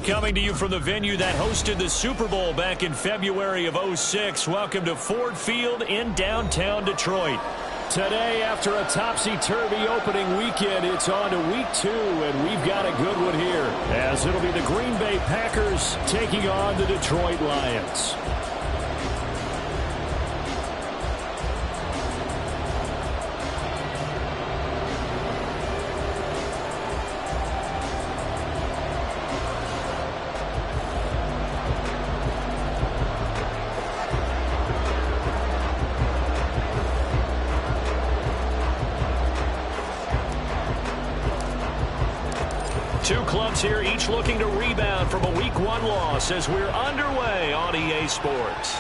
coming to you from the venue that hosted the Super Bowl back in February of '06. Welcome to Ford Field in downtown Detroit. Today, after a topsy-turvy opening weekend, it's on to week 2, and we've got a good one here, as it'll be the Green Bay Packers taking on the Detroit Lions. Two clubs here, each looking to rebound from a Week 1 loss as we're underway on EA Sports.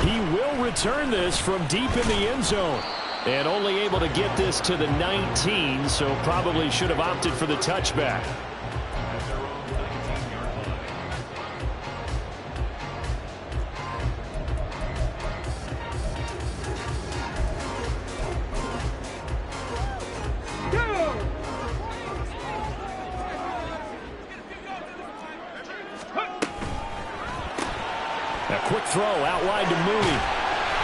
He will return this from deep in the end zone. And only able to get this to the 19, so probably should have opted for the touchback. A quick throw out wide to Mooney.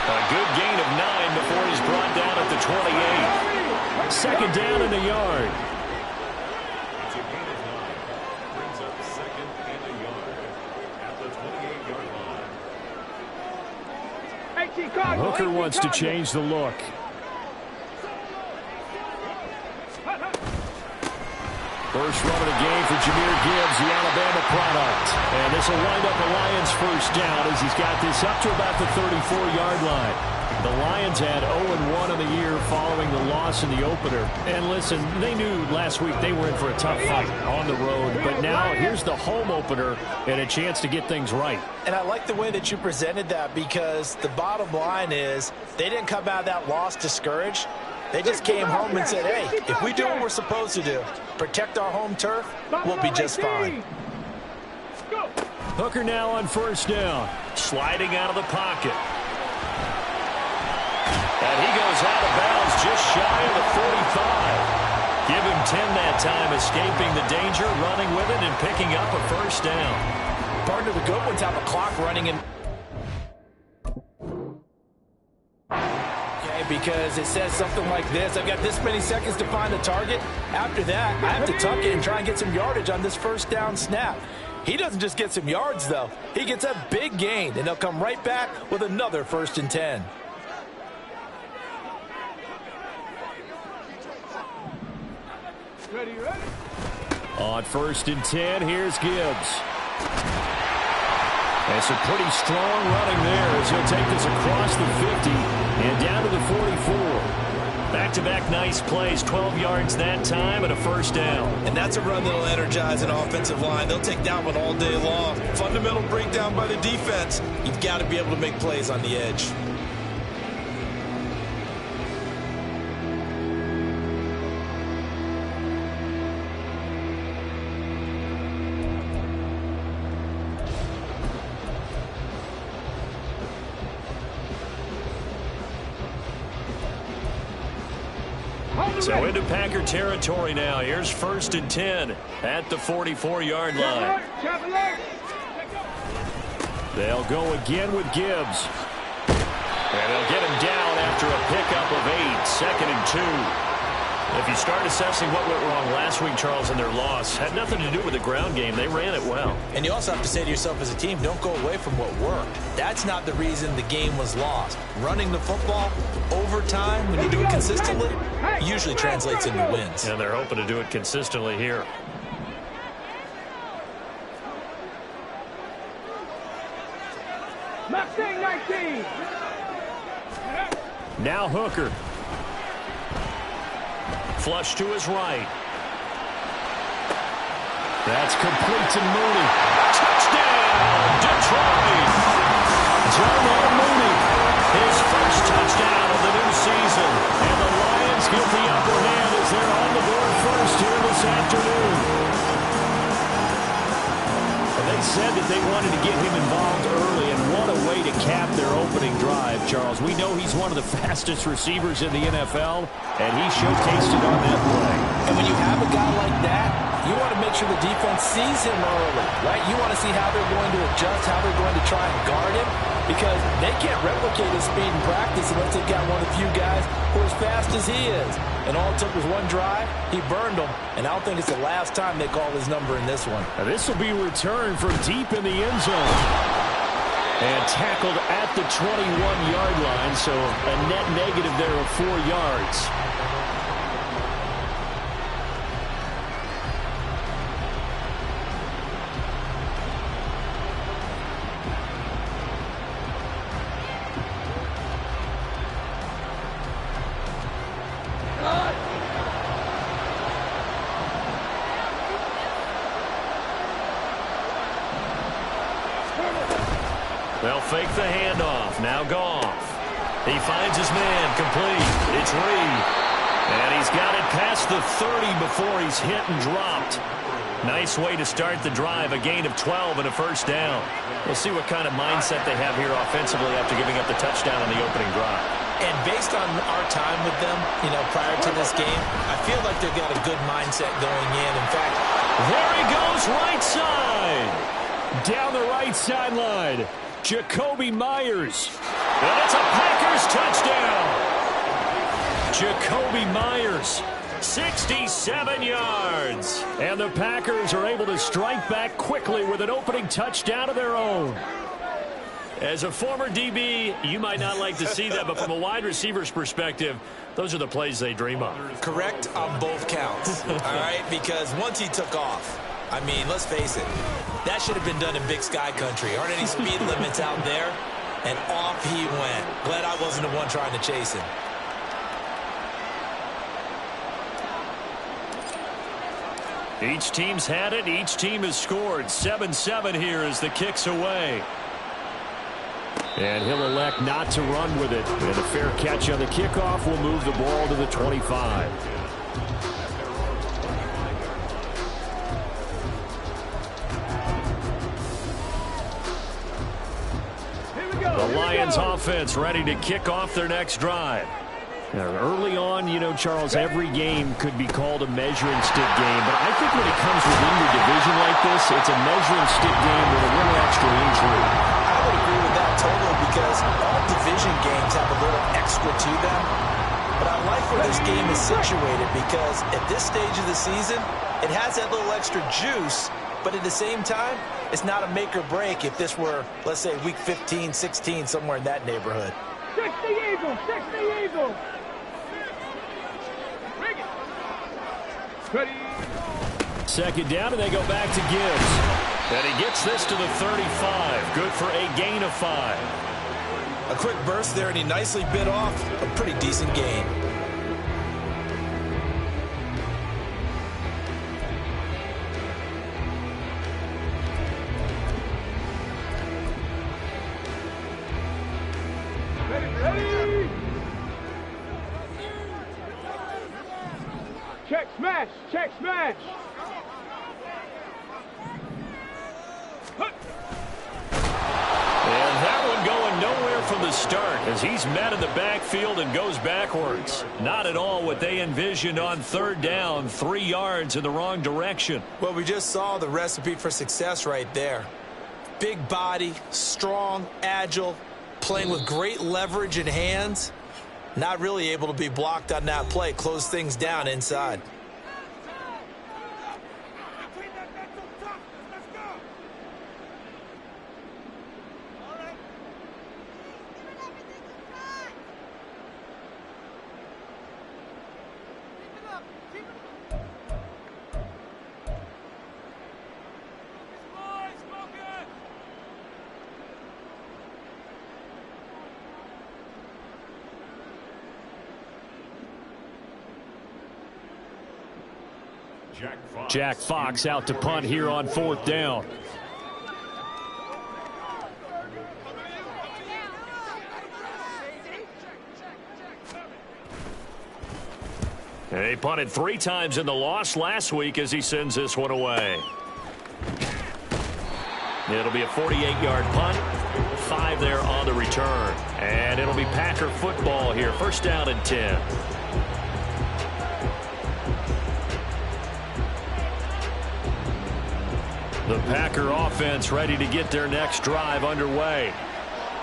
A good gain of 9 before he's brought down at the 28. Second down in the yard. Brings up second and a yard at the 28-yard line. Hooker wants to change the look. First run of the game for Jahmyr Gibbs, the Alabama product. And this will wind up the Lions' first down as he's got this up to about the 34-yard line. The Lions had 0-1 on the year following the loss in the opener. And listen, they knew last week they were in for a tough fight on the road. But now here's the home opener and a chance to get things right. And I like the way that you presented that, because the bottom line is they didn't come out of that loss discouraged. They just came home and said, hey, if we do what we're supposed to do, protect our home turf, we'll be just fine. Hooker now on first down. Sliding out of the pocket. And he goes out of bounds just shy of the 45. Give him 10 that time, escaping the danger, running with it, and picking up a first down. Partner, the good ones have a clock running in. Because it says something like this: I've got this many seconds to find the target. After that, I have to tuck it and try and get some yardage on this first down snap. He doesn't just get some yards, though. He gets a big gain, and he'll come right back with another 1st and 10. Ready? On 1st and 10, here's Gibbs. And some pretty strong running there as he'll take this across the 50 and down to the 44. Back-to-back nice plays, 12 yards that time and a first down. And that's a run that'll energize an offensive line. They'll take that one all day long. Fundamental breakdown by the defense. You've got to be able to make plays on the edge. So into Packer territory now. Here's 1st and 10 at the 44-yard line. They'll go again with Gibbs. And they'll get him down after a pickup of 8, 2nd and 2. If you start assessing what went wrong last week, Charles, in their loss, had nothing to do with the ground game. They ran it well. And you also have to say to yourself as a team, don't go away from what worked. That's not the reason the game was lost. Running the football over time, when you do it consistently, usually translates into wins. And they're hoping to do it consistently here. Mustang 19. Now Hooker. Flush to his right. That's complete to Mooney. Touchdown, Detroit! Jamal Mooney, his first touchdown of the new season. And the Lions get the upper hand as they're on the board first here this afternoon. And they said that they wanted to get him involved early, and what a way to cap their opening drive, Charles. We know he's one of the fastest receivers in the NFL, and he showcased it on that play. And when you have a guy like that, You want to make sure the defense sees him early, right? You want to see how they're going to adjust, how they're going to try and guard him, because they can't replicate his speed in practice unless they've got one of the few guys who are as fast as he is. And all it took was one drive. He burned them, and I don't think it's the last time they call his number in this one. Now this will be returned from deep in the end zone. And tackled at the 21-yard line, so a net negative there of 4 yards. They'll fake the handoff. Now Goff. He finds his man complete. It's Reed. And he's got it past the 30 before he's hit and dropped. Nice way to start the drive. A gain of 12 and a first down. We'll see what kind of mindset they have here offensively after giving up the touchdown on the opening drive. And based on our time with them, prior to this game, I feel like they've got a good mindset going in. In fact, there he goes right side. Down the right sideline. Jacoby Myers. And it's a Packers touchdown. Jacoby Myers, 67 yards. And the Packers are able to strike back quickly with an opening touchdown of their own. As a former DB, you might not like to see that, but from a wide receiver's perspective, those are the plays they dream of. Correct on both counts, all right? Because once he took off, I mean, let's face it, that should have been done in Big Sky country. Aren't any speed limits out there? And off he went. Glad I wasn't the one trying to chase him. Each team's had it. Each team has scored. 7-7 here as the kick's away. And he'll elect not to run with it. And a fair catch on the kickoff will move the ball to the 25. The Lions offense ready to kick off their next drive. Now, early on, Charles, every game could be called a measuring stick game. But I think when it comes within your division like this, it's a measuring stick game with a little extra injury. I would agree with that totally because all division games have a little extra to them. But I like where this game is situated because at this stage of the season, it has that little extra juice. But at the same time, it's not a make or break if this were, let's say, week 15, 16, somewhere in that neighborhood. 60 Eagles, 60 Eagles. Bring it. Ready. Second down, and they go back to Gibbs. And he gets this to the 35. Good for a gain of 5. A quick burst there, and he nicely bit off a pretty decent gain. Ready. Check smash, check smash. And that one going nowhere from the start as he's met in the backfield and goes backwards. Not at all what they envisioned on third down, 3 yards in the wrong direction. Well, we just saw the recipe for success right there. Big body, strong, agile, playing with great leverage in hands. Not really able to be blocked on that play. Close things down inside. Jack Fox out to punt here on fourth down. And he punted 3 times in the loss last week as he sends this one away. It'll be a 48-yard punt. 5 there on the return. And it'll be Packer football here. First down and 10. The Packer offense ready to get their next drive underway.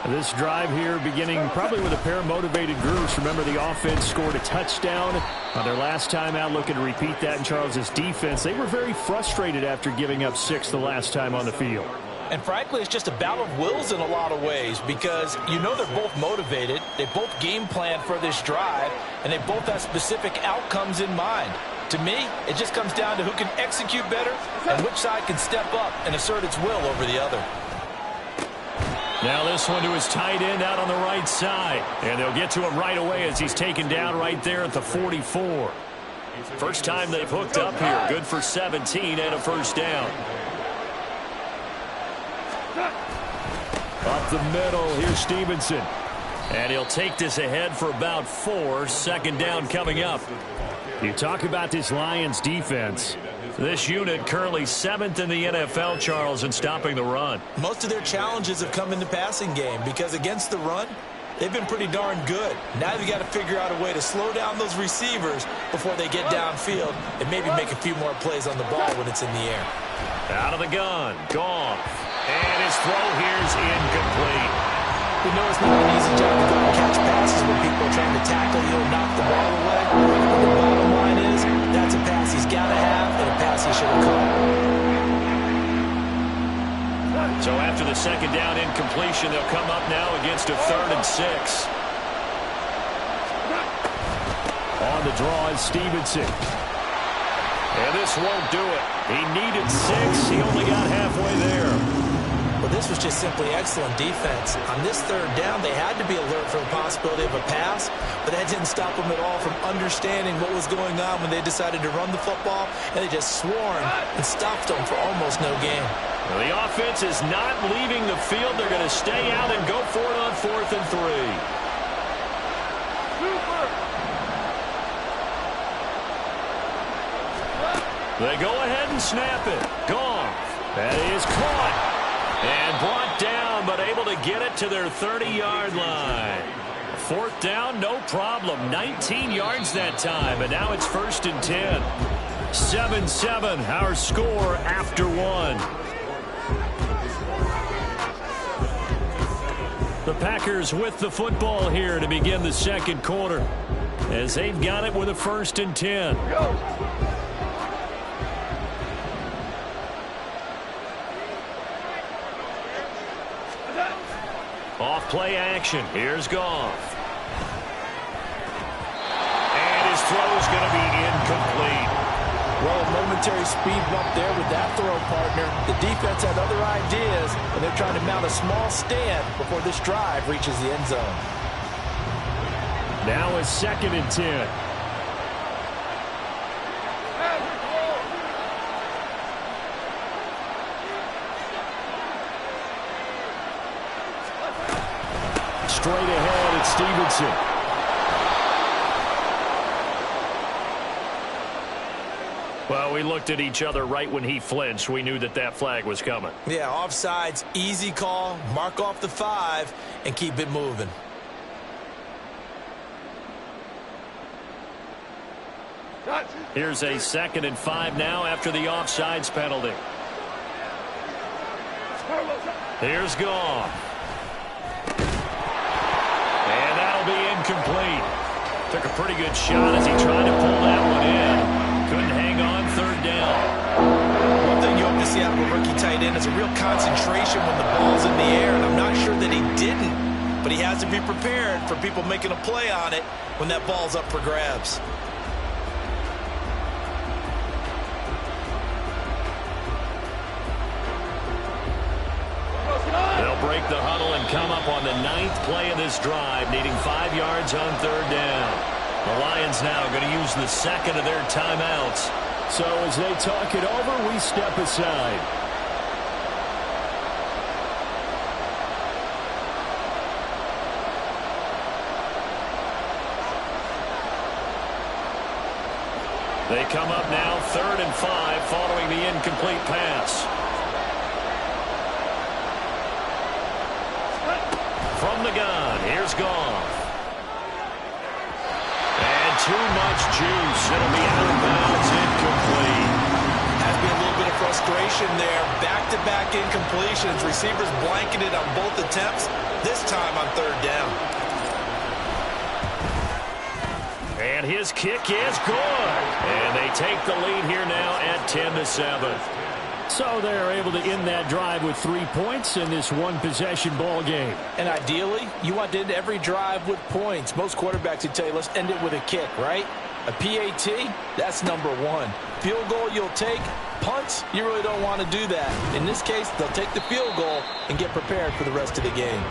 This drive here beginning probably with a pair of motivated groups. Remember, the offense scored a touchdown on their last time out, looking to repeat that in Charles' defense. They were very frustrated after giving up 6 the last time on the field. And frankly, it's just a battle of wills in a lot of ways, because you know they're both motivated, they both game plan for this drive, and they both have specific outcomes in mind. To me, it just comes down to who can execute better and which side can step up and assert its will over the other. Now this one to his tight end out on the right side. And they'll get to him right away as he's taken down right there at the 44. First time they've hooked up here. Good for 17 and a first down. Up the middle, here's Stevenson. And he'll take this ahead for about 4. Second down coming up. You talk about this Lions defense. This unit currently 7th in the NFL, Charles, in stopping the run. Most of their challenges have come in the passing game because against the run, they've been pretty darn good. Now they've got to figure out a way to slow down those receivers before they get downfield and maybe make a few more plays on the ball when it's in the air. Out of the gun, Goff. And his throw here's incomplete. We know it's not an easy job to go and catch passes when people are trying to tackle you and knock the ball away. But the bottom line is, that's a pass he's got to have and a pass he should have caught. So after the second down incompletion, they'll come up now against a 3rd and 6. On the draw is Stevenson. And this won't do it. He needed 6. He only got halfway there. Well, this was just simply excellent defense. On this 3rd down, they had to be alert for the possibility of a pass, but that didn't stop them at all from understanding what was going on when they decided to run the football, and they just swarmed and stopped them for almost no gain. Well, the offense is not leaving the field. They're going to stay out and go for it on 4th and 3. They go ahead and snap it. Gone. That is caught. And brought down, but able to get it to their 30-yard line. 4th down, no problem. 19 yards that time, and now it's 1st and 10. 7-7, our score after 1. The Packers with the football here to begin the second quarter, as they've got it with a 1st and 10. Go. Off play action. Here's Goff. And his throw is going to be incomplete. Well, a momentary speed bump there with that throw, partner. The defense had other ideas, and they're trying to mount a small stand before this drive reaches the end zone. Now it's 2nd and 10. Straight ahead, it's Stevenson. Well, we looked at each other right when he flinched. We knew that that flag was coming. Yeah, offsides, easy call. Mark off the 5 and keep it moving. Here's a 2nd and 5 now after the offsides penalty. Here's Goff. And that'll be incomplete. Took a pretty good shot as he tried to pull that one in. Couldn't hang on, 3rd down. One thing you hope to see out of a rookie tight end is a real concentration when the ball's in the air, and I'm not sure that he didn't, but he has to be prepared for people making a play on it when that ball's up for grabs. They'll break the huddle and come up on the 9th play of this drive, needing 5 yards on 3rd down. The Lions now going to use the 2nd of their timeouts. So as they talk it over, we step aside. They come up now 3rd and 5 following the incomplete pass. From the gun, here's Goff. And too much juice. It'll be out of bounds, incomplete. Has to be a little bit of frustration there. Back-to-back incompletions. Receivers blanketed on both attempts, this time on third down. And his kick is good. And they take the lead here now at 10-7. So they're able to end that drive with 3 points in this one-possession ball game. And ideally, you want to end every drive with points. Most quarterbacks would tell you, let's end it with a kick, right? A PAT, that's number one. Field goal you'll take. Punts, you really don't want to do that. In this case, they'll take the field goal and get prepared for the rest of the game.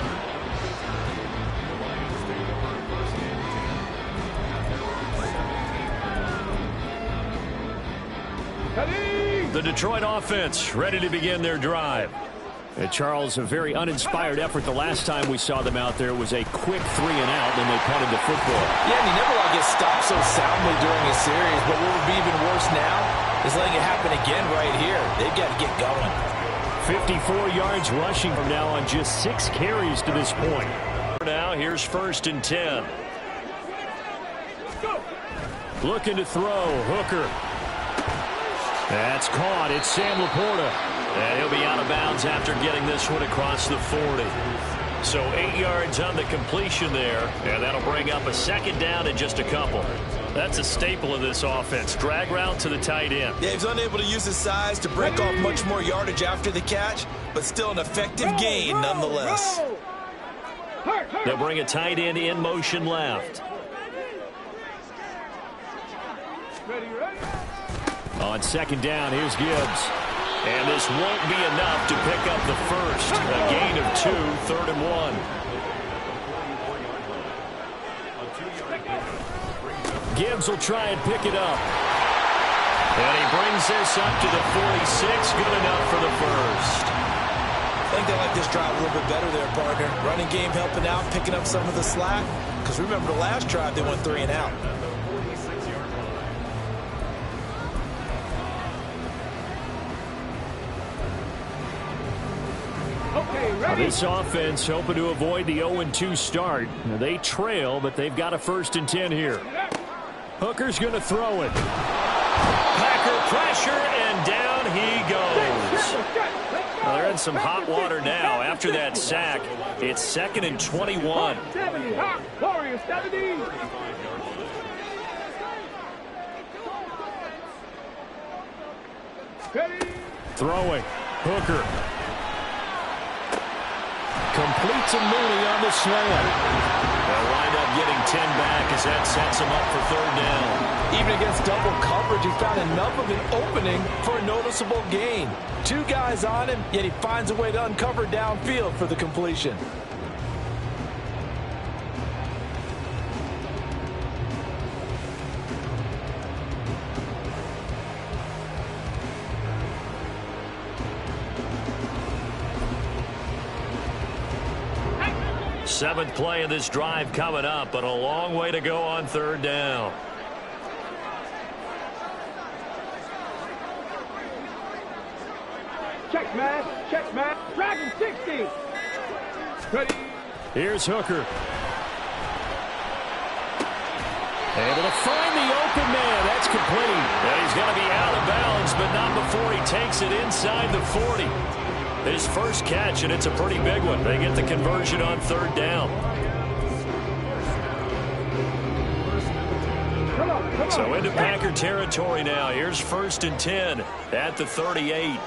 The Detroit offense ready to begin their drive. And Charles, a very uninspired effort the last time we saw them out there. It was a quick 3-and-out, then they punted the football. Yeah, and he never gets stopped so soundly during a series. But what would be even worse now is letting it happen again right here. They've got to get going. 54 yards rushing from now on just 6 carries to this point. Now, here's 1st and 10. Looking to throw. Hooker. That's caught. It's Sam Laporta. And he'll be out of bounds after getting this one across the 40. So 8 yards on the completion there. And that'll bring up a 2nd down in just a couple. That's a staple of this offense. Drag route to the tight end. Yeah, he's unable to use his size to break off much more yardage after the catch, but still an effective gain nonetheless. They'll bring a tight end in motion left. On 2nd down, here's Gibbs. And this won't be enough to pick up the first. A gain of 2, 3rd and 1. Gibbs will try and pick it up. And he brings this up to the 46. Good enough for the first. I think they like this drive a little bit better there, partner. Running game helping out, picking up some of the slack. Because remember the last drive, they went 3-and-out. This offense hoping to avoid the 0-2 start. They trail, but they've got a 1st and 10 here. Hooker's going to throw it. Packer pressure, and down he goes. Well, they're in some hot water now. After that sack, it's 2nd and 21. 70, hot Warriors 70. Throwing. Hooker. Completes a Mooney on the slant. They'll wind up getting 10 back as that sets him up for 3rd down. Even against double coverage, he found enough of an opening for a noticeable gain. 2 guys on him, yet he finds a way to uncover downfield for the completion. Seventh play of this drive coming up, but a long way to go on 3rd down. Check man, Dragon 60. Ready. Here's Hooker. Able to find the open man. That's complete. And he's going to be out of bounds, but not before he takes it inside the 40. His first catch, and it's a pretty big one. They get the conversion on 3rd down. So into Packer territory now. Here's 1st and 10 at the 38.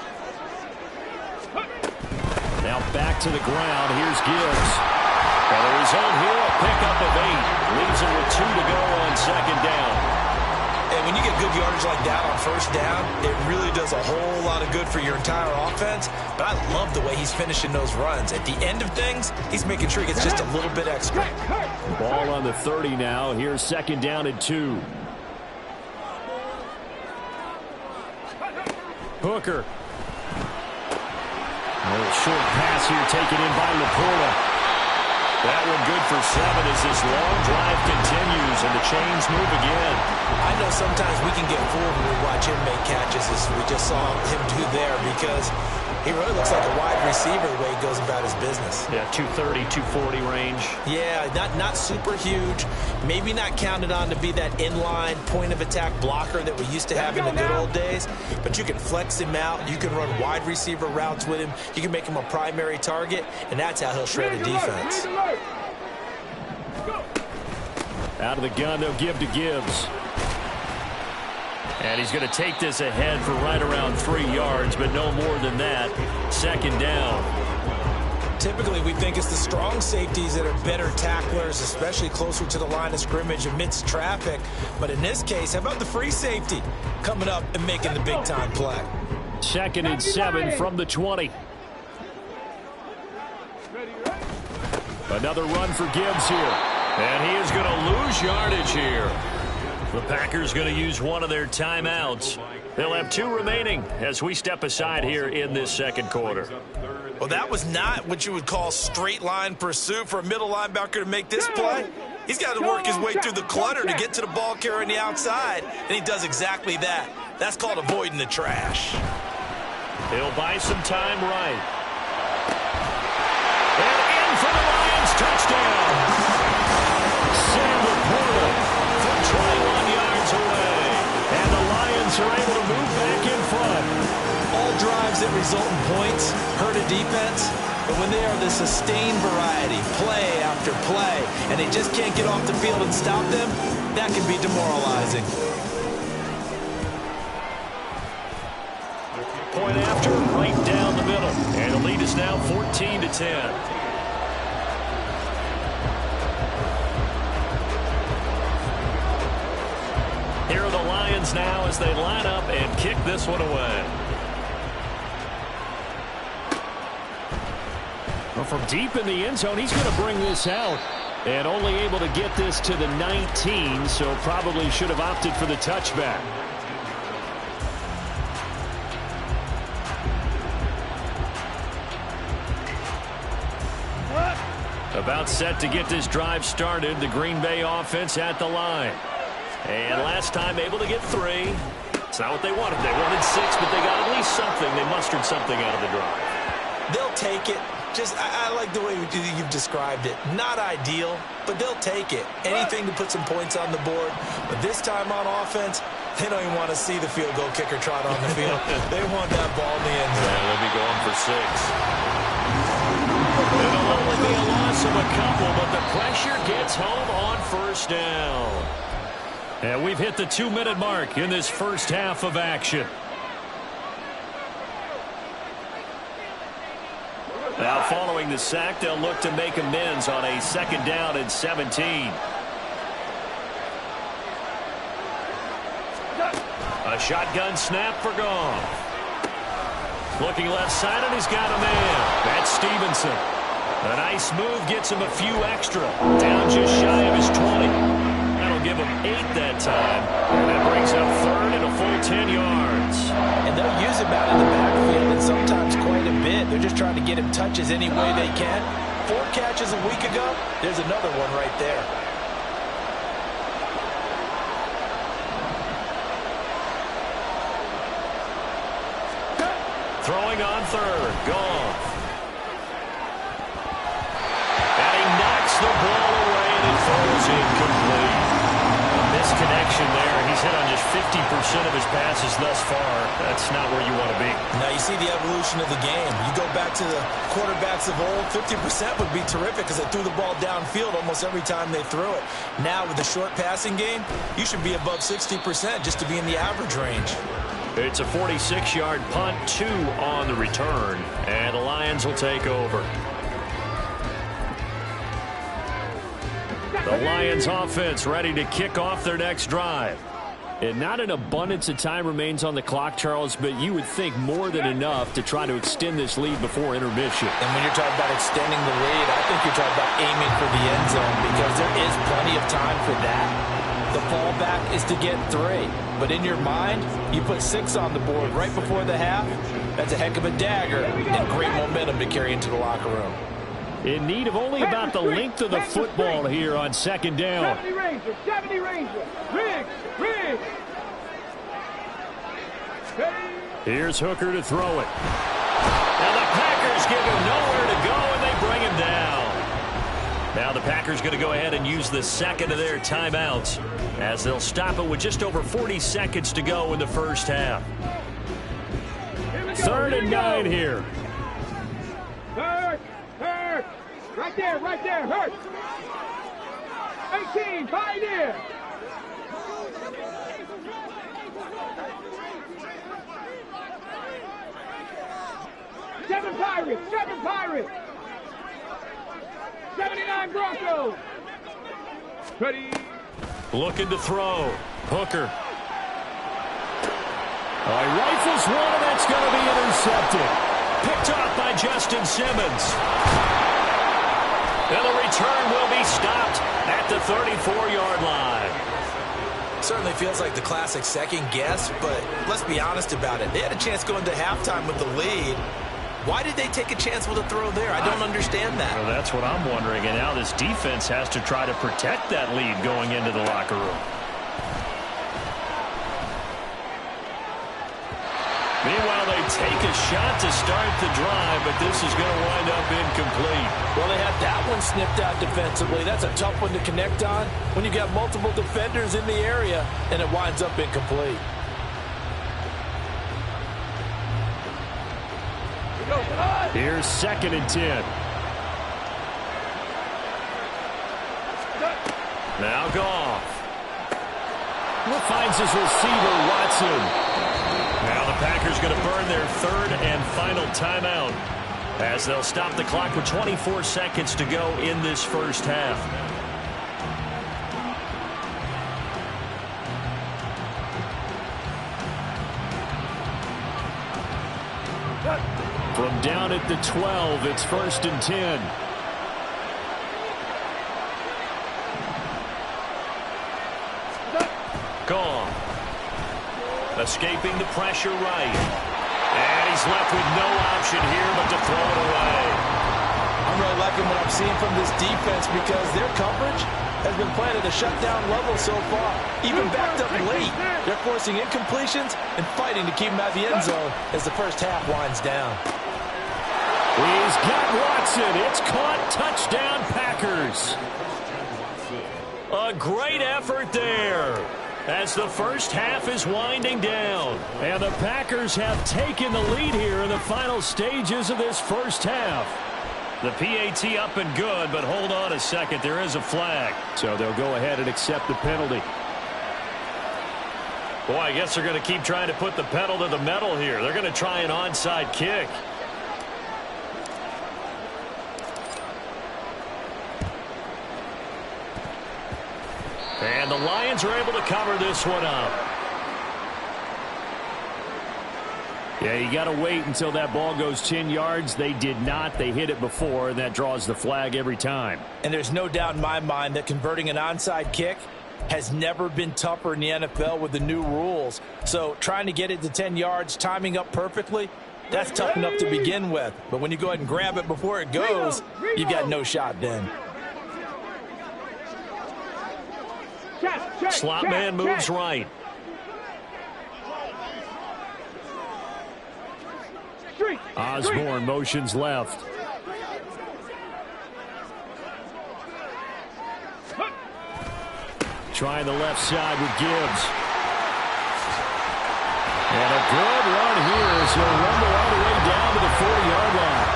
Now back to the ground. Here's Gibbs. And the result here, a pickup of 8. Leaves him with 2 to go on 2nd down. And when you get good yardage like that on 1st down, it really does a whole lot of good for your entire offense. But I love the way he's finishing those runs. At the end of things, he's making sure he gets just a little bit extra. Ball on the 30 now. Here's 2nd down and 2. Hooker. A little short pass here taken in by Laporta. That one good for 7 as this long drive continues and the chains move again. I know sometimes we can get fooled when we watch him make catches as we just saw him do there because He really looks like a wide receiver the way he goes about his business. Yeah, 230, 240 range. Yeah, not super huge. Maybe not counted on to be that inline point-of-attack blocker that we used to have in the good old days. But you can flex him out. You can run wide receiver routes with him. You can make him a primary target, and that's how he'll shred a defense. Out of the gun, they'll give to Gibbs. And he's going to take this ahead for right around 3 yards, but no more than that. Second down. Typically, we think it's the strong safeties that are better tacklers, especially closer to the line of scrimmage amidst traffic. But in this case, how about the free safety coming up and making the big-time play? 2nd and 7 from the 20. Another run for Gibbs here. And he is going to lose yardage here. The Packers going to use one of their timeouts. They'll have 2 remaining as we step aside here in this second quarter. Well, that was not what you would call straight line pursuit for a middle linebacker to make this play. He's got to work his way through the clutter to get to the ball carrier on the outside, and he does exactly that. That's called avoiding the trash. He'll buy some time right. And in for the Lions, touchdown. Sam Laporta from 21 yards away. And the Lions are able to move back in front. All drives that result in points hurt a defense, but when they are the sustained variety, play after play, and they just can't get off the field and stop them, that can be demoralizing. Point after, right down the middle. And the lead is now 14-10. Here are the Lions now as they line up and kick this one away. Well, from deep in the end zone, he's going to bring this out. And only able to get this to the 19, so probably should have opted for the touchback. About set to get this drive started. The Green Bay offense at the line. And last time able to get 3. It's not what they wanted. They wanted 6, but they got at least something. They mustered something out of the drive. They'll take it. I like the way you've described it. Not ideal, but they'll take it. Anything to put some points on the board. But this time on offense, they don't even want to see the field goal kicker trot on the field. They want that ball in the end zone. Yeah, they'll be going for 6. It'll only be a loss of a couple, but the pressure gets home on first down. And we've hit the 2-minute mark in this first half of action. Now following the sack, they'll look to make amends on a 2nd down and 17. A shotgun snap for Goff. Looking left side, and he's got a man. That's Stevenson. A nice move gets him a few extra. Down just shy of his 20. That'll give him 8 that time. And that brings up 3rd and a full 10 yards. And they'll use him out in the backfield, and sometimes quite a bit. They're just trying to get him touches any way they can. 4 catches a week ago. There's another one right there. Throwing on 3rd. Goff. And he knocks the ball away, and it falls incomplete. Misconnection there. He's hit on just 50% of his passes thus far. That's not where you want to be. Now you see the evolution of the game. You go back to the quarterbacks of old, 50% would be terrific because they threw the ball downfield almost every time they threw it. Now with the short passing game, you should be above 60% just to be in the average range. It's a 46-yard punt, 2 on the return, and the Lions will take over. The Lions offense ready to kick off their next drive. And not an abundance of time remains on the clock, Charles, but you would think more than enough to try to extend this lead before intermission. And when you're talking about extending the lead, I think you're talking about aiming for the end zone because there is plenty of time for that. The fallback is to get 3. But in your mind, you put 6 on the board right before the half. That's a heck of a dagger and great momentum to carry into the locker room. In need of only about the length of the football here on 2nd down. 70 Ranger, 70 Ranger. Riggs. Here's Hooker to throw it. And the Packers give him nowhere to go, and they bring him down. Now the Packers going to go ahead and use the second of their timeouts as they'll stop it with just over 40 seconds to go in the first half. 3rd and 9 here. Hurt. Right there, hurt. 18, Pioneer. Seven Pirates. 79 Broncos. Ready. Looking to throw. Hooker. He rifles one, and that's going to be intercepted. Picked off by Justin Simmons. And the return will be stopped at the 34-yard line. Certainly feels like the classic second guess, but let's be honest about it. They had a chance going to halftime with the lead. Why did they take a chance with a throw there? I don't understand that. Well, that's what I'm wondering. And now this defense has to try to protect that lead going into the locker room. Meanwhile, they take a shot to start the drive, but this is going to wind up incomplete. Well, they had that one snipped out defensively. That's a tough one to connect on when you got multiple defenders in the area, and it winds up incomplete. Here's 2nd and 10. Now Goff. Finds his receiver, Watson. Now the Packers going to burn their 3rd and final timeout as they'll stop the clock with 24 seconds to go in this first half. From down at the 12, it's 1st and 10. Gone. Escaping the pressure right. And he's left with no option here but to throw it away. I'm really liking what I'm seeing from this defense because their coverage has been playing at a shutdown level so far. Even backed up late, they're forcing incompletions and fighting to keep them out of the end zone as the first half winds down. He's got Watson. It's caught. Touchdown, Packers. A great effort there as the first half is winding down. And the Packers have taken the lead here in the final stages of this first half. The PAT up and good, but hold on a second. There is a flag. So they'll go ahead and accept the penalty. Boy, I guess they're going to keep trying to put the pedal to the metal here. They're going to try an onside kick. And the Lions are able to cover this one up. Yeah, you got to wait until that ball goes 10 yards. They did not. They hit it before, and that draws the flag every time. And there's no doubt in my mind that converting an onside kick has never been tougher in the NFL with the new rules. So trying to get it to 10 yards, timing up perfectly, that's tough enough to begin with. But when you go ahead and grab it before it goes, you've got no shot then. Slot man moves right. Osborne motions left. Trying the left side with Gibbs. And a good run here as he'll rumble all the way down to the 40-yard line.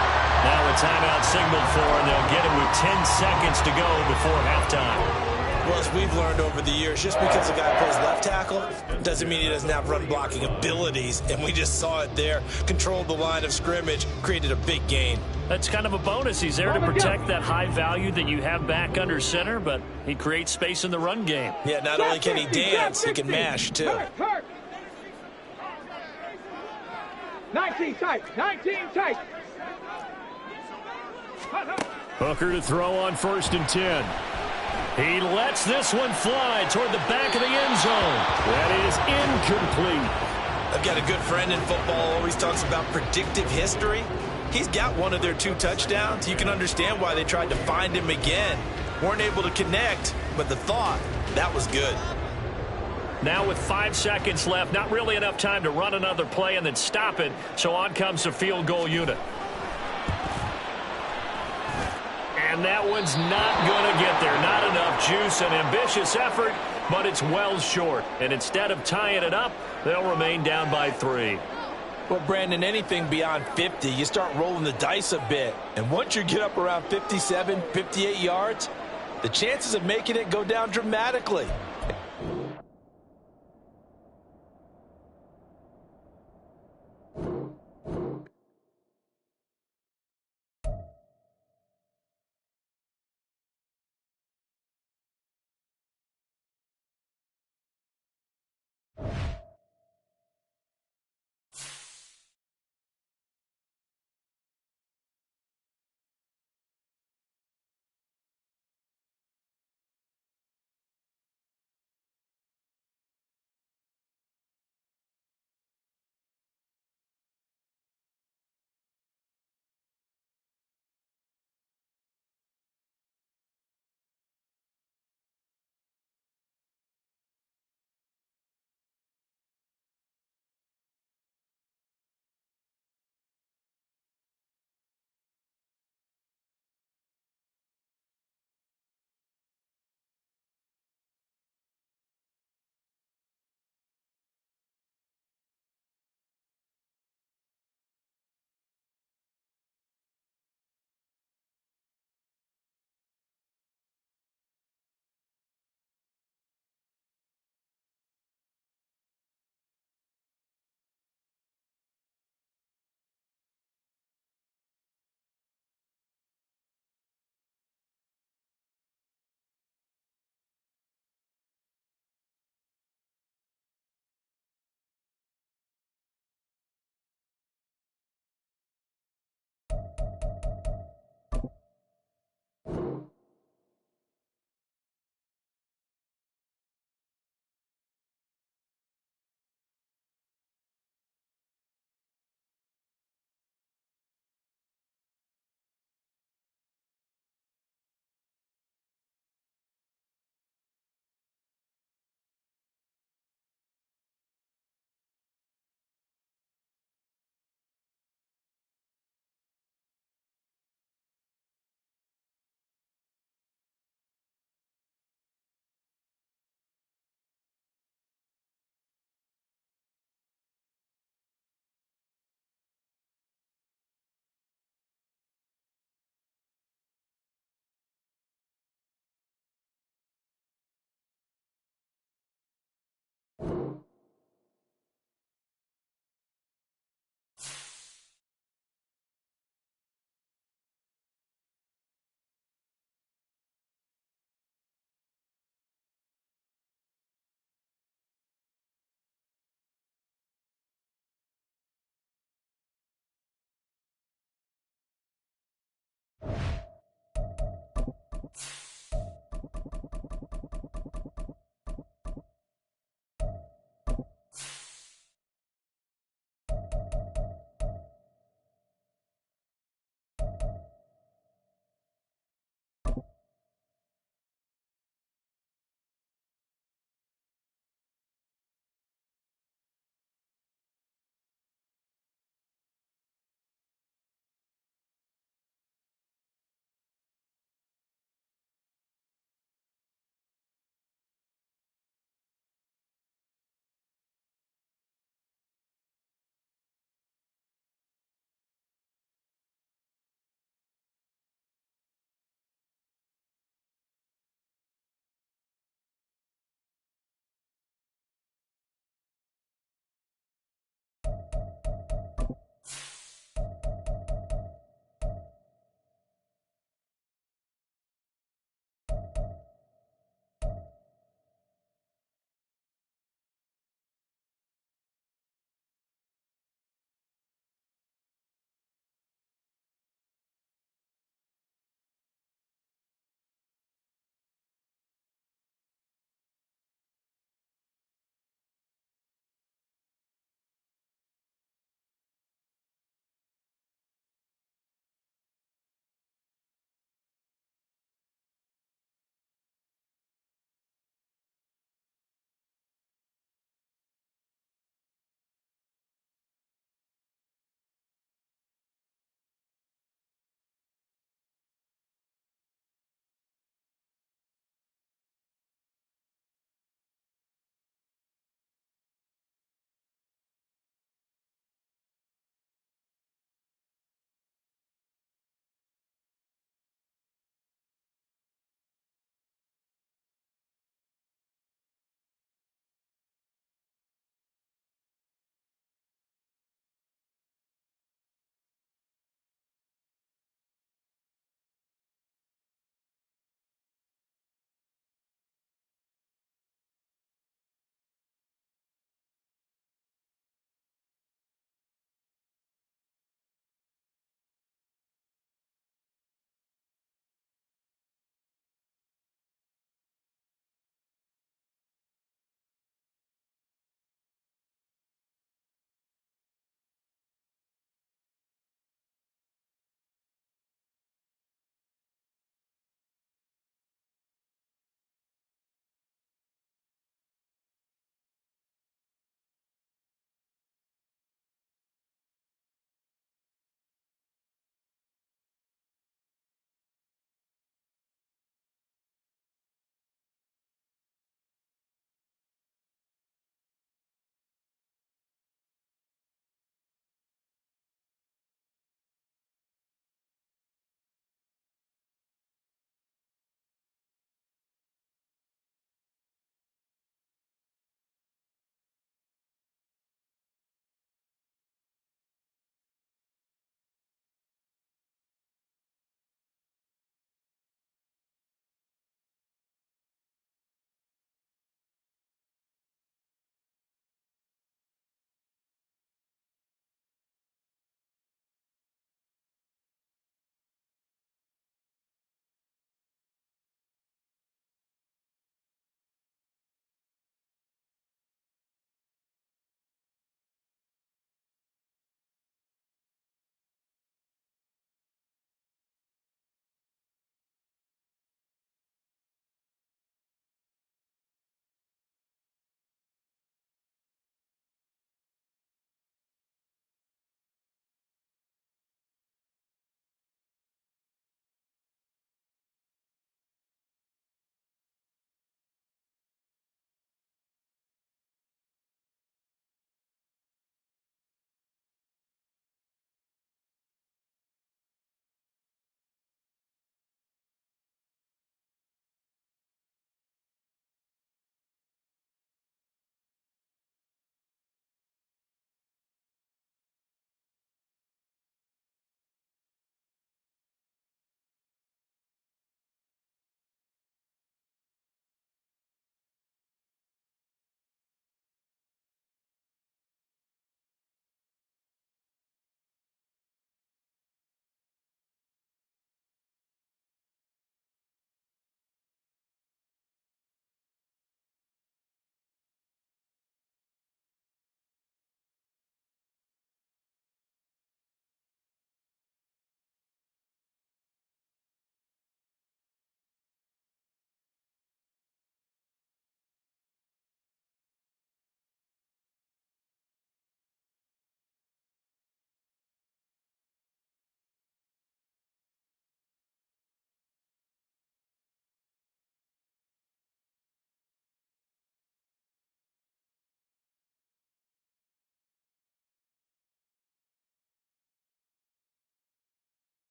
Now a timeout signaled for, and they'll get it with 10 seconds to go before halftime. Well, as we've learned over the years, just because a guy plays left tackle doesn't mean he doesn't have run blocking abilities. And we just saw it there. Controlled the line of scrimmage, created a big gain. That's kind of a bonus. He's there to protect that high value that you have back under center, but he creates space in the run game. Yeah, not only can he dance, he can mash, too. 19 tight. Hooker to throw on 1st and 10. He lets this one fly toward the back of the end zone. That is incomplete. I've got a good friend in football, always talks about predictive history. He's got one of their 2 touchdowns. You can understand why they tried to find him again. Weren't able to connect, but the thought, that was good. Now with 5 seconds left, not really enough time to run another play and then stop it. So on comes the field goal unit. And that one's not going to get there. Not enough juice. An ambitious effort, but it's well short. And instead of tying it up, they'll remain down by 3. Well, Brandon, anything beyond 50, you start rolling the dice a bit. And once you get up around 57, 58 yards, the chances of making it go down dramatically.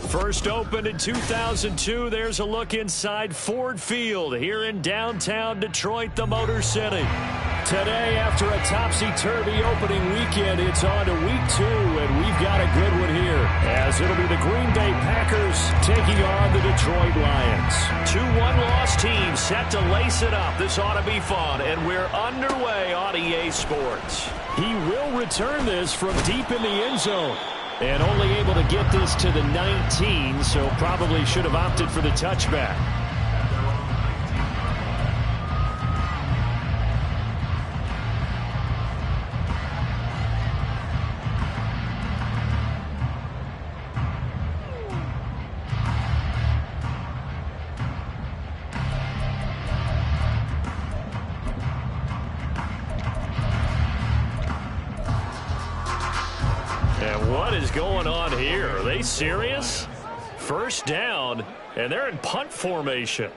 First opened in 2002. There's a look inside Ford Field here in downtown Detroit, the Motor City. Today, after a topsy-turvy opening weekend, it's on to week 2, and we've got a good one here, as it'll be the Green Bay Packers taking on the Detroit Lions. 2 one-loss teams set to lace it up. This ought to be fun, and we're underway on EA Sports. He will return this from deep in the end zone. And only able to get this to the 19, so probably should have opted for the touchback. And what is going on here? Are they serious? First down, and they're in punt formation.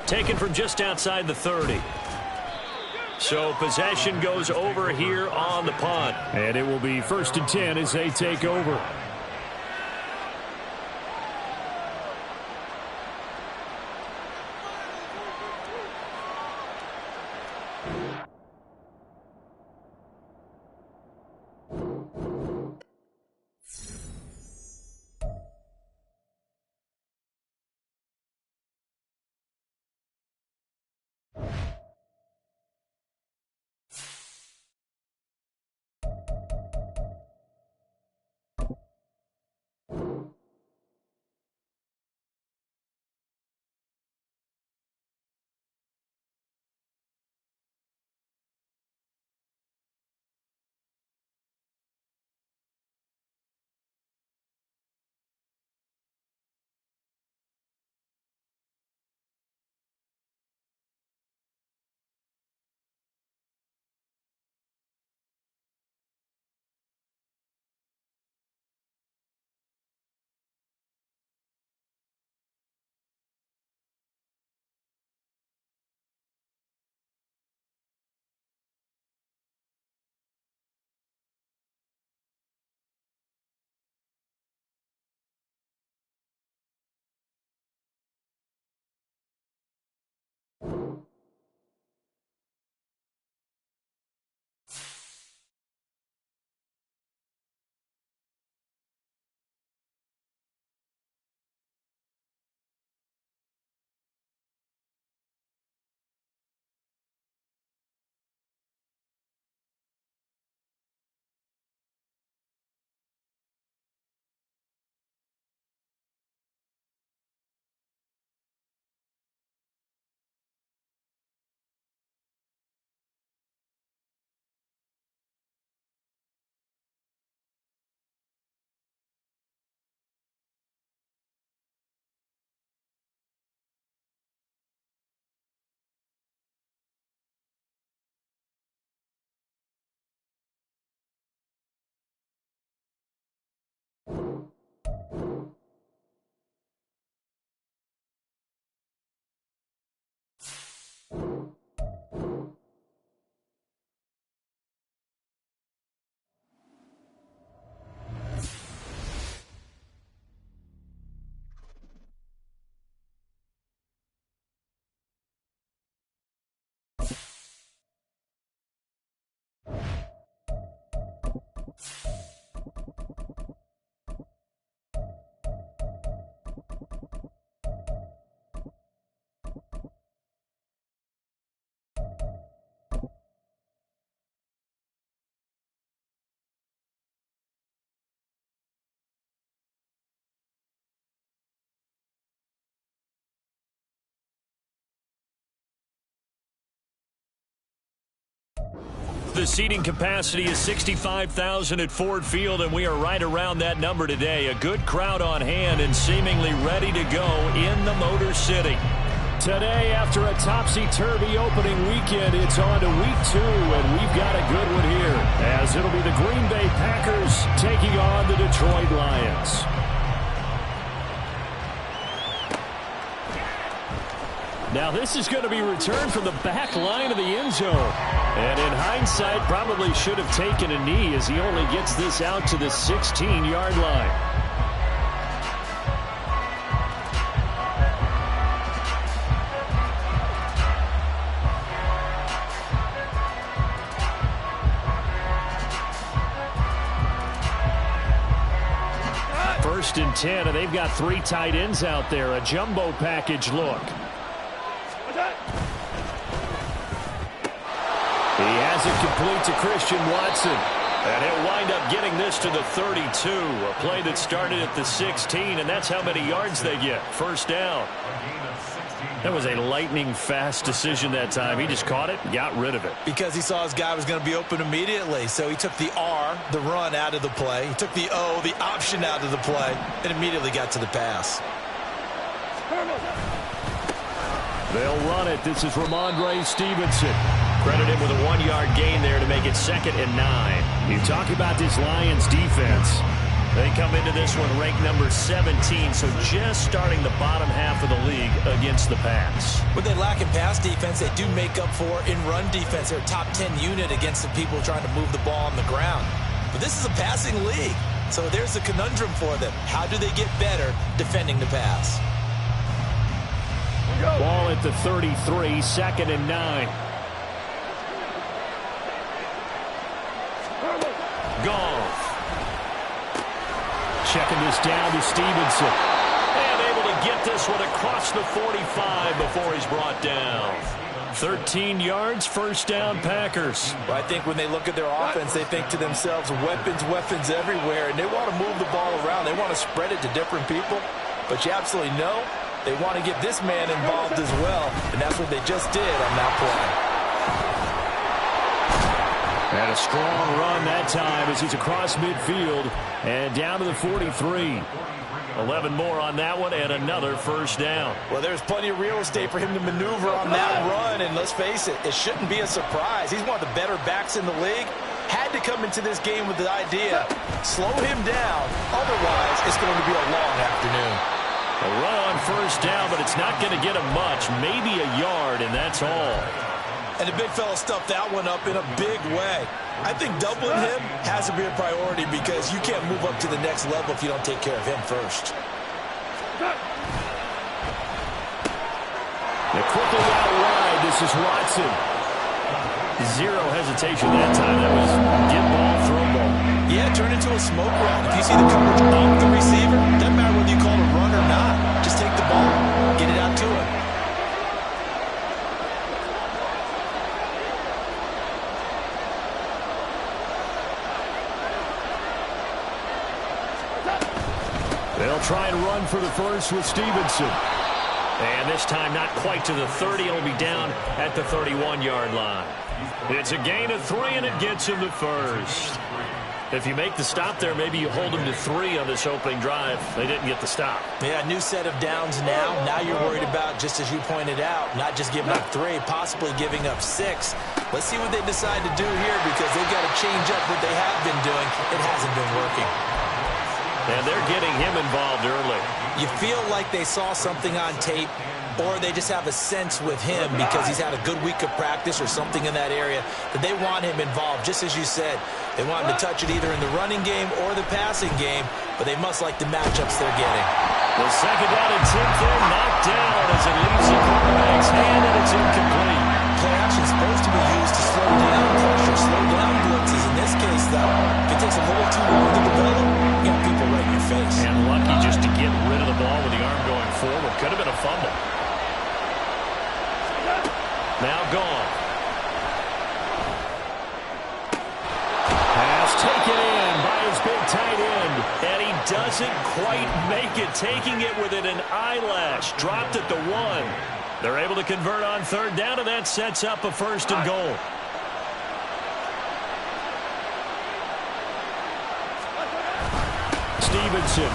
Taken from just outside the 30. So possession goes over here on the punt. And it will be 1st and 10 as they take over. The seating capacity is 65,000 at Ford Field, and we are right around that number today. A good crowd on hand and seemingly ready to go in the Motor City. Today, after a topsy-turvy opening weekend, it's on to week 2, and we've got a good one here, as it'll be the Green Bay Packers taking on the Detroit Lions. Now this is going to be returned from the back line of the end zone. And in hindsight, probably should have taken a knee as he only gets this out to the 16-yard line. First and 10, and they've got 3 tight ends out there. A jumbo package look. He has it complete to Christian Watson. And he'll wind up getting this to the 32. A play that started at the 16, and that's how many yards they get. First down. That was a lightning-fast decision that time. He just caught it and got rid of it. Because he saw his guy was going to be open immediately. So he took the R, the run, out of the play. He took the O, the option, out of the play, and immediately got to the pass. They'll run it. This is Ramondre Stevenson. Credit him with a 1-yard gain there to make it 2nd and 9. You talk about this Lions defense. They come into this one ranked number 17, so just starting the bottom half of the league against the pass. What they lack in pass defense, they do make up for in run defense. They're a top 10 unit against the people trying to move the ball on the ground. But this is a passing league, so there's a conundrum for them. How do they get better defending the pass? Ball at the 33, 2nd and 9. Goff. Checking this down to Stevenson. And able to get this one across the 45 before he's brought down. 13 yards, first down, Packers. Well, I think when they look at their offense, they think to themselves, weapons everywhere, and they want to move the ball around. They want to spread it to different people. But you absolutely know they want to get this man involved as well, and that's what they just did on that play. And a strong run that time as he's across midfield and down to the 43. 11 more on that one and another first down. Well, there's plenty of real estate for him to maneuver on that run, and let's face it, it shouldn't be a surprise. He's one of the better backs in the league. Had to come into this game with the idea, slow him down, otherwise it's going to be a long afternoon. A run on first down, but it's not going to get him much, maybe a yard, and that's all. And the big fella stuffed that one up in a big way. I think doubling him has to be a priority because you can't move up to the next level if you don't take care of him first. Now quickly out wide, this is Watson. Zero hesitation that time. That was get ball, throw ball. Yeah, turn into a smoke route. If you see the coverage off the receiver, doesn't matter whether you call it a run or not. Just take the ball, get it out to him. They'll try and run for the first with Stevenson. And this time not quite to the 30. It'll be down at the 31-yard line. It's a gain of 3, and it gets him to first. If you make the stop there, maybe you hold them to 3 on this opening drive. They didn't get the stop. Yeah, new set of downs now. Now you're worried about, just as you pointed out, not just giving up 3, possibly giving up 6. Let's see what they decide to do here because they've got to change up what they have been doing. It hasn't been working. And they're getting him involved early. You feel like they saw something on tape, or they just have a sense with him because he's had a good week of practice or something in that area that they want him involved. Just as you said, they want him to touch it either in the running game or the passing game, but they must like the matchups they're getting. The second down and 10 there, knocked down as it leaves the quarterback's hand, and it's incomplete. Play action is supposed to be used to slow down pressure, slow down blitzes. In this case, though, if it takes a little too long to develop, you got people right in your face. And lucky just to get rid of the ball with the arm going forward. Could have been a fumble. Now gone. Pass taken in by his big tight end. And he doesn't quite make it. Taking it within an eyelash. Dropped at the 1. They're able to convert on third down, and that sets up a 1st and goal. Stevenson.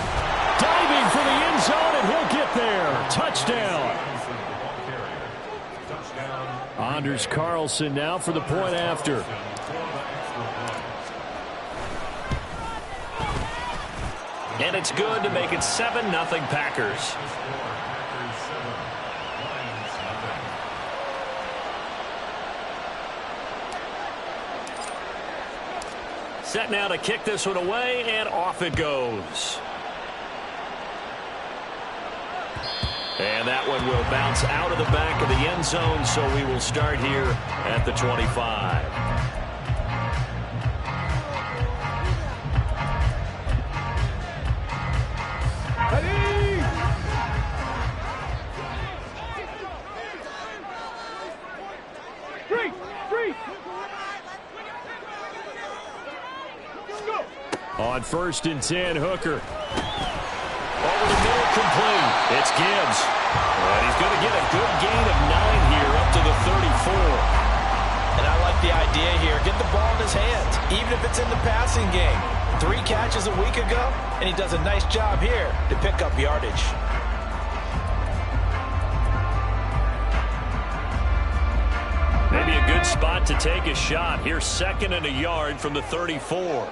Diving for the end zone, and he'll get there. Touchdown. Anders Carlson now for the point after. And it's good to make it 7-0 Packers. Set now to kick this one away, and off it goes. And that one will bounce out of the back of the end zone, so we will start here at the 25. On 1st and 10, Hooker. Over the middle, complete. It's Gibbs. And he's going to get a good gain of 9 here up to the 34. And I like the idea here. Get the ball in his hands, even if it's in the passing game. 3 catches a week ago, and he does a nice job here to pick up yardage. Maybe a good spot to take a shot. Here's 2nd and a yard from the 34.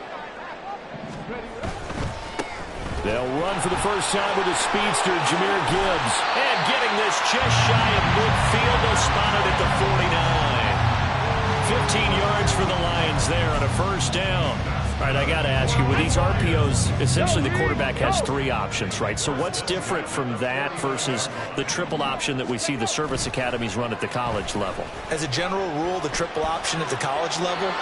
They'll run for the first time with a speedster, Jahmyr Gibbs. And getting this just shy of midfield. They'll spot it at the 49. 15 yards for the Lions there on a first down. All right, I got to ask you, with these RPOs, essentially the quarterback has 3 options, right? So what's different from that versus the triple option that we see the service academies run at the college level? As a general rule, the triple option at the college level,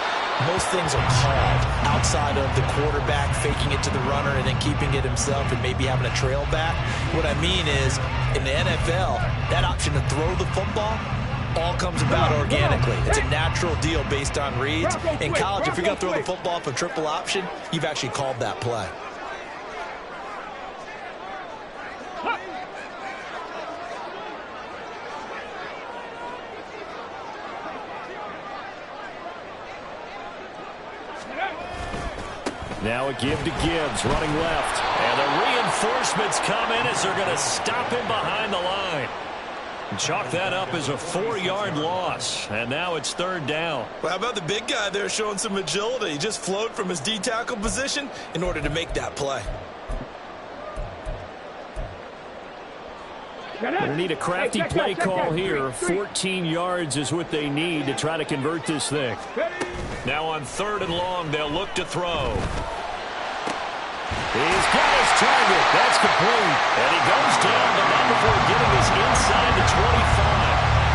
most things are called outside of the quarterback faking it to the runner and then keeping it himself and maybe having a trail back. What I mean is, in the NFL, that option to throw the football all comes about organically. It's a natural deal based on reads. In college, if you're going to throw the football up a triple option, you've actually called that play. Now a give to Gibbs, running left. And the reinforcements come in as they're going to stop him behind the line. Chalk that up as a 4-yard loss. And now it's 3rd down. Well, how about the big guy there showing some agility? He just flowed from his D-tackle position in order to make that play. They need a crafty play call here. 14 yards is what they need to try to convert this thing. Now on 3rd and long, they'll look to throw. He's got his target. That's complete. And he goes down, but not before getting us inside the 25.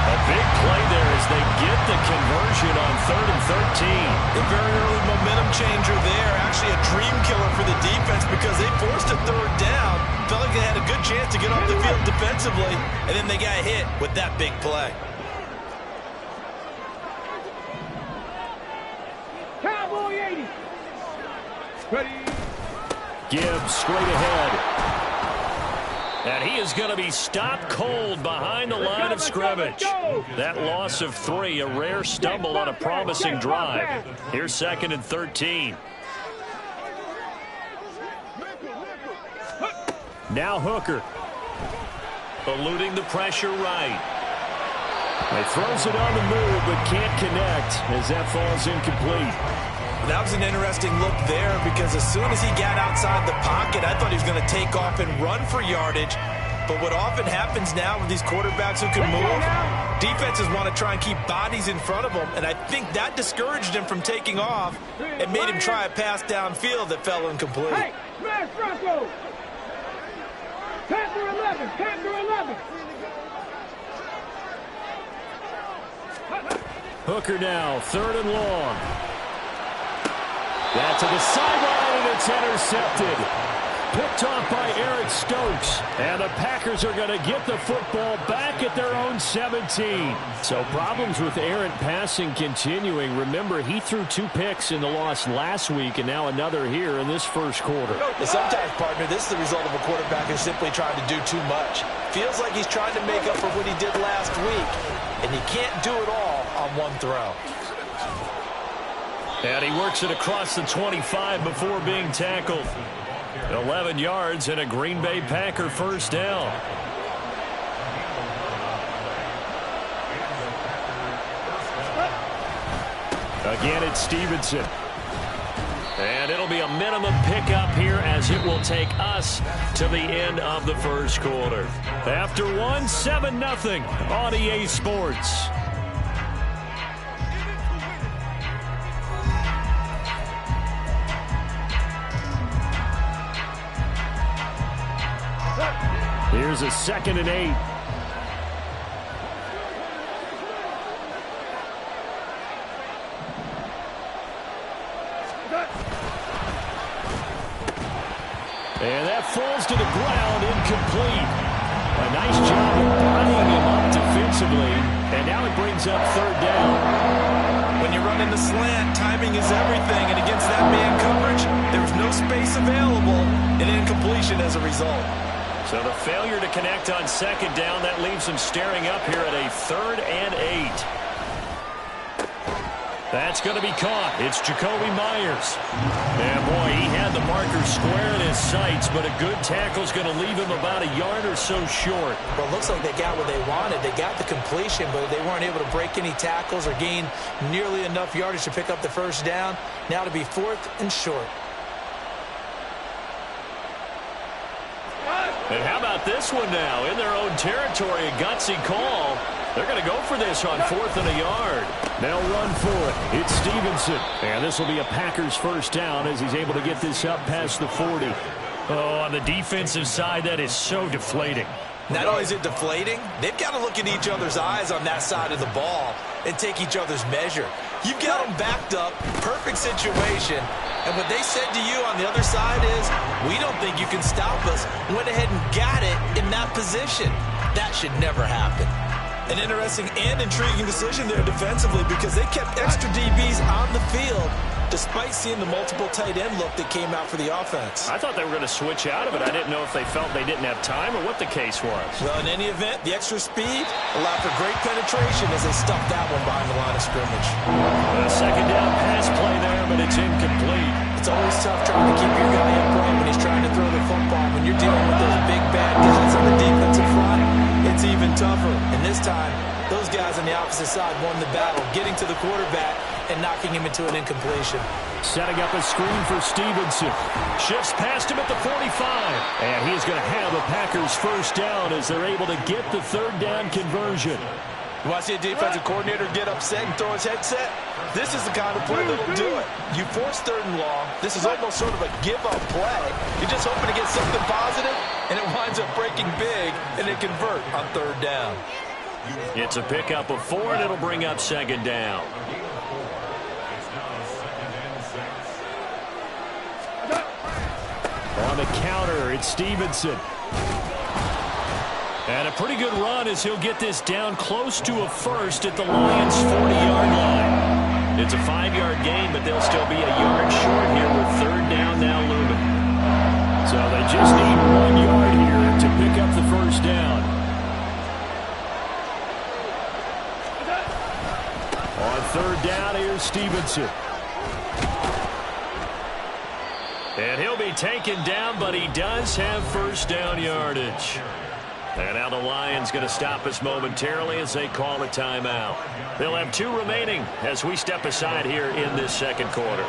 A big play there as they get the conversion on 3rd and 13. A very early momentum changer there. Actually a dream killer for the defense because they forced a 3rd down. Felt like they had a good chance to get off the field defensively, and then they got hit with that big play. Cowboy 80. Ready. Gibbs straight ahead. And he is going to be stopped cold behind the line of scrimmage. That loss of 3, a rare stumble on a promising drive. Here's 2nd and 13. Now Hooker. Eluding the pressure right. He throws it on the move but can't connect as that falls incomplete. That was an interesting look there because as soon as he got outside the pocket, I thought he was going to take off and run for yardage. But what often happens now with these quarterbacks who can move, defenses want to try and keep bodies in front of them, and I think that discouraged him from taking off and made him try a pass downfield that fell incomplete. Hey, smash Bronco. Panther 11, Panther 11. Hooker now, 3rd and long. That's to the sideline, and it's intercepted. Picked off by Eric Stokes. And the Packers are going to get the football back at their own 17. So problems with errant passing continuing. Remember, he threw 2 picks in the loss last week, and now another here in this first quarter. Sometimes, partner, this is the result of a quarterback who's simply trying to do too much. Feels like he's trying to make up for what he did last week, and he can't do it all on one throw. And he works it across the 25 before being tackled. 11 yards and a Green Bay Packer first down. Again, it's Stevenson. And it'll be a minimum pickup here as it will take us to the end of the first quarter. After 7-0 on EA Sports. Here's a 2nd and 8. And that falls to the ground, incomplete. A nice job of bodying him up defensively. And now it brings up 3rd down. When you run in the slant, timing is everything. And against that man coverage, there's no space available. An incompletion as a result. So the failure to connect on 2nd down, that leaves him staring up here at a 3rd and 8. That's going to be caught. It's Jacoby Myers. And boy, he had the marker square in his sights, but a good tackle's going to leave him about a yard or so short. Well, it looks like they got what they wanted. They got the completion, but they weren't able to break any tackles or gain nearly enough yardage to pick up the first down. Now to be 4th and short. And how about this one now? In their own territory, a gutsy call. They're going to go for this on 4th and a yard. They'll run for it. It's Stevenson. And this will be a Packers first down as he's able to get this up past the 40. Oh, on the defensive side, that is so deflating. Not only is it deflating, they've got to look in each other's eyes on that side of the ball and take each other's measure. You've got them backed up, perfect situation, and what they said to you on the other side is, we don't think you can stop us. Went ahead and got it in that position. That should never happen. An interesting and intriguing decision there defensively because they kept extra DBs on the field despite seeing the multiple tight end look that came out for the offense. I thought they were going to switch out of it. I didn't know if they felt they didn't have time or what the case was. Well, in any event, the extra speed allowed for great penetration as they stuffed that one behind the line of scrimmage. A 2nd down pass play there, but it's incomplete. It's always tough trying to keep your guy upright when he's trying to throw the football. When you're dealing with those big bad guys on the defensive front, it's even tougher. And this time, those guys on the opposite side won the battle, getting to the quarterback and knocking him into an incompletion. Setting up a screen for Stevenson. Shifts past him at the 45. And he's going to have a Packers first down as they're able to get the 3rd down conversion. You want to see a defensive coordinator get upset and throw his headset? This is the kind of play that'll do it. You force 3rd and long. This is almost sort of a give-up play. You're just hoping to get something positive, and it winds up breaking big, and they convert on 3rd down. It's a pickup of 4, and it'll bring up 2nd down. On the counter, it's Stevenson. And a pretty good run as he'll get this down close to a first at the Lions' 40-yard line. It's a 5-yard gain, but they'll still be a yard short here with 3rd down now looming. So they just need 1 yard here to pick up the first down. On 3rd down, here's Stevenson. And he'll be taken down, but he does have first down yardage. And now the Lions going to stop us momentarily as they call a timeout. They'll have 2 remaining as we step aside here in this 2nd quarter.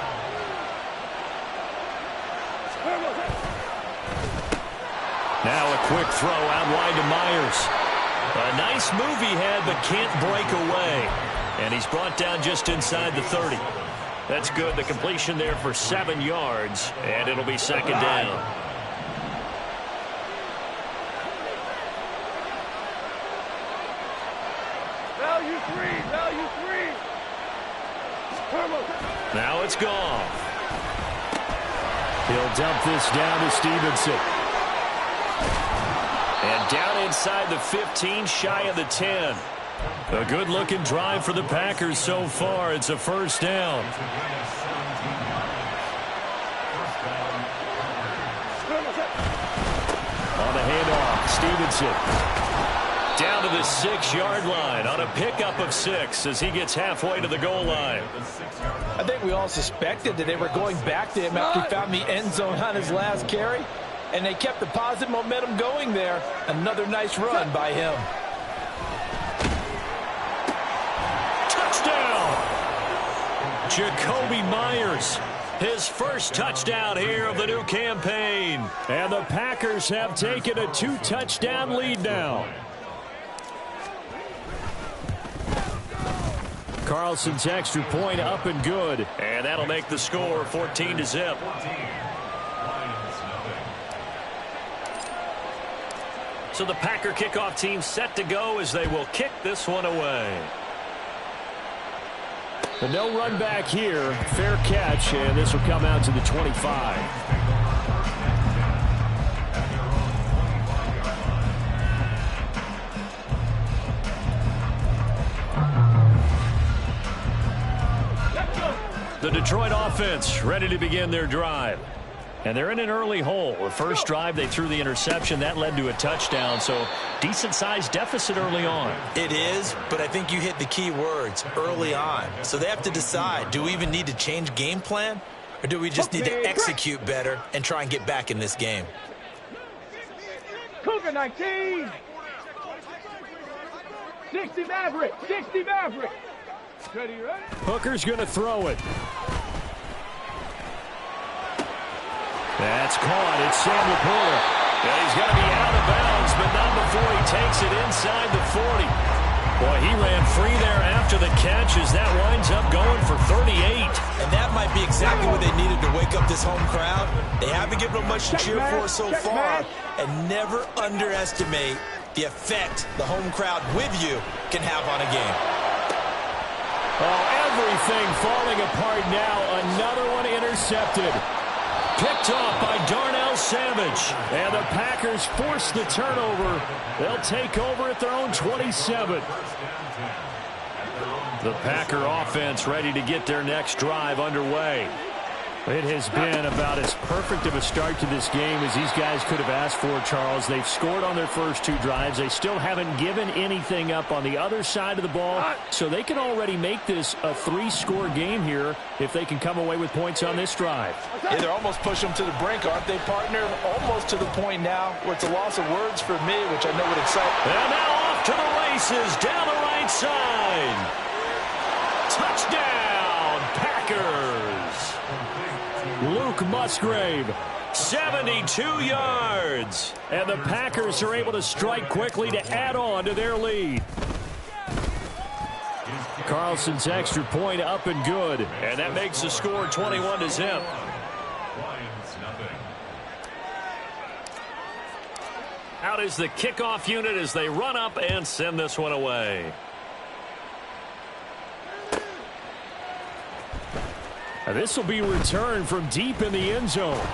Now a quick throw out wide to Myers. A nice move he had, but can't break away. And he's brought down just inside the 30. That's good. The completion there for 7 yards, and it'll be 2nd down. Value 3. Now it's gone. He'll dump this down to Stevenson. And down inside the 15, shy of the 10. A good-looking drive for the Packers so far. It's a first down. On the handoff, Stevenson. Down to the 6-yard line on a pickup of 6 as he gets halfway to the goal line. I think we all suspected that they were going back to him after he found the end zone on his last carry, and they kept the positive momentum going there. Another nice run by him. Touchdown! Jacoby Myers, his first touchdown here of the new campaign. And the Packers have taken a 2-touchdown lead now. Carlson's extra point up and good. And that'll make the score 14-0. So the Packer kickoff team set to go as they will kick this one away. The no run back here. Fair catch, and this will come out to the 25. The Detroit offense ready to begin their drive. And they're in an early hole. The first drive, they threw the interception. That led to a touchdown, so decent-sized deficit early on. It is, but I think you hit the key words, early on. So they have to decide, do we even need to change game plan? Or do we just need to execute better and try and get back in this game? Cougar 19. 60 Maverick. 60 Maverick. Ready? Hooker's going to throw it. That's caught. It's Sam Laporta. And he's going to be out of bounds, but not before he takes it inside the 40. Boy, he ran free there after the catch as that winds up going for 38. And that might be exactly what they needed to wake up this home crowd. They haven't given them much to cheer for so far. And never underestimate the effect the home crowd with you can have on a game. Oh, everything falling apart now. Another one intercepted. Picked off by Darnell Savage. And the Packers force the turnover. They'll take over at their own 27. The Packer offense ready to get their next drive underway. It has been about as perfect of a start to this game as these guys could have asked for, Charles. They've scored on their first 2 drives. They still haven't given anything up on the other side of the ball, so they can already make this a 3-score game here if they can come away with points on this drive. Yeah, they're almost pushing them to the brink, aren't they, partner? Almost to the point now where it's a loss of words for me, which I know would excite. And now off to the races down the right side. Touchdown, Packers. Luke Musgrave, 72 yards. And the Packers are able to strike quickly to add on to their lead. Carlson's extra point up and good. And that makes the score 21-0. Out is the kickoff unit as they run up and send this one away. This will be returned from deep in the end zone.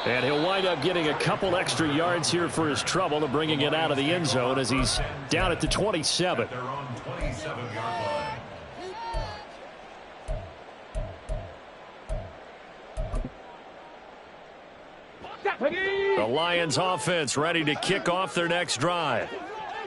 And he'll wind up getting a couple extra yards here for his trouble and bringing it out of the end zone as he's down at the 27. The Lions offense ready to kick off their next drive.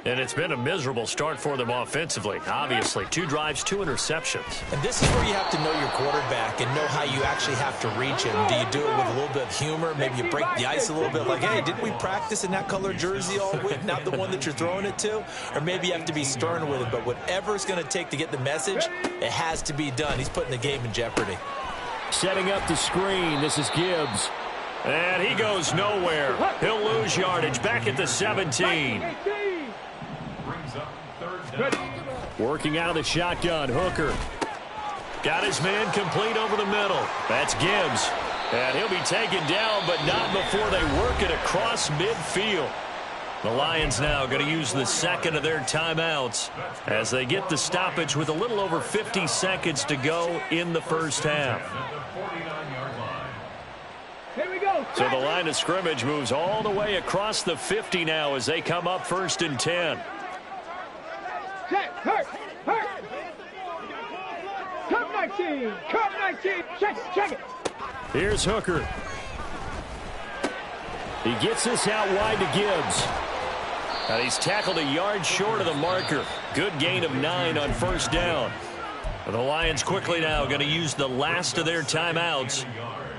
And it's been a miserable start for them offensively. Obviously, 2 drives, 2 interceptions. And this is where you have to know your quarterback and know how you actually have to reach him. Do you do it with a little bit of humor? Maybe you break the ice a little bit like, hey, didn't we practice in that color jersey all week? Not the one that you're throwing it to? Or maybe you have to be stern with it. But whatever it's going to take to get the message, it has to be done. He's putting the game in jeopardy. Setting up the screen. This is Gibbs. And he goes nowhere. He'll lose yardage back at the 17. Working out of the shotgun, Hooker. Got his man complete over the middle. That's Gibbs. And he'll be taken down, but not before they work it across midfield. The Lions now going to use the second of their timeouts as they get the stoppage with a little over 50 seconds to go in the first half. Here we go. So the line of scrimmage moves all the way across the 50 now as they come up 1st and 10. Check, hurt. Come 19, check it. Here's Hooker. He gets this out wide to Gibbs. And he's tackled a yard short of the marker. Good gain of 9 on first down. The Lions quickly now going to use the last of their timeouts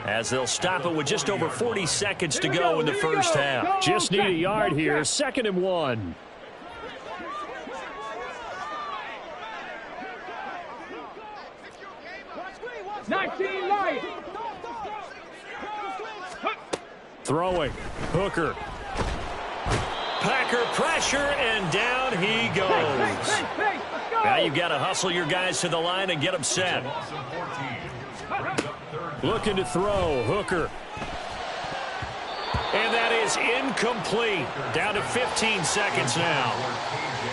as they'll stop it with just over 40 seconds to go in the first half. Just need a yard here. 2nd and 1. Throwing. Hooker. Packer pressure, and down he goes. Now you've got to hustle your guys to the line and get them set. Looking to throw. Hooker. And that is incomplete. Down to 15 seconds now.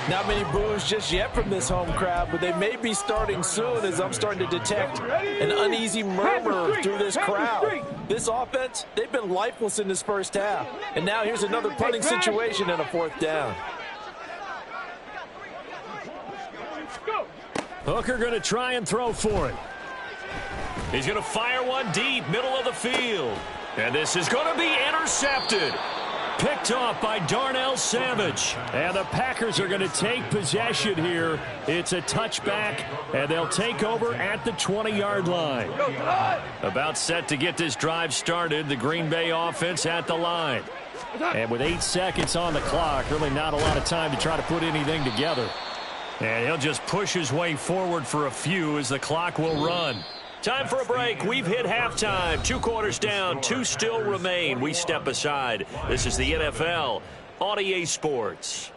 Not many boos just yet from this home crowd, but they may be starting soon as I'm starting to detect an uneasy murmur through this crowd. This offense, they've been lifeless in this first half. And now here's another punting situation and a 4th down. Hooker going to try and throw for it. He's going to fire one deep, middle of the field. And this is going to be intercepted. Picked off by Darnell Savage. And the Packers are going to take possession here. It's a touchback, and they'll take over at the 20-yard line. About set to get this drive started, the Green Bay offense at the line. And with 8 seconds on the clock, really not a lot of time to try to put anything together. And he'll just push his way forward for a few as the clock will run. Time for a break. We've hit halftime. 2 quarters down. 2 still remain. We step aside. This is the NFL on EA Sports.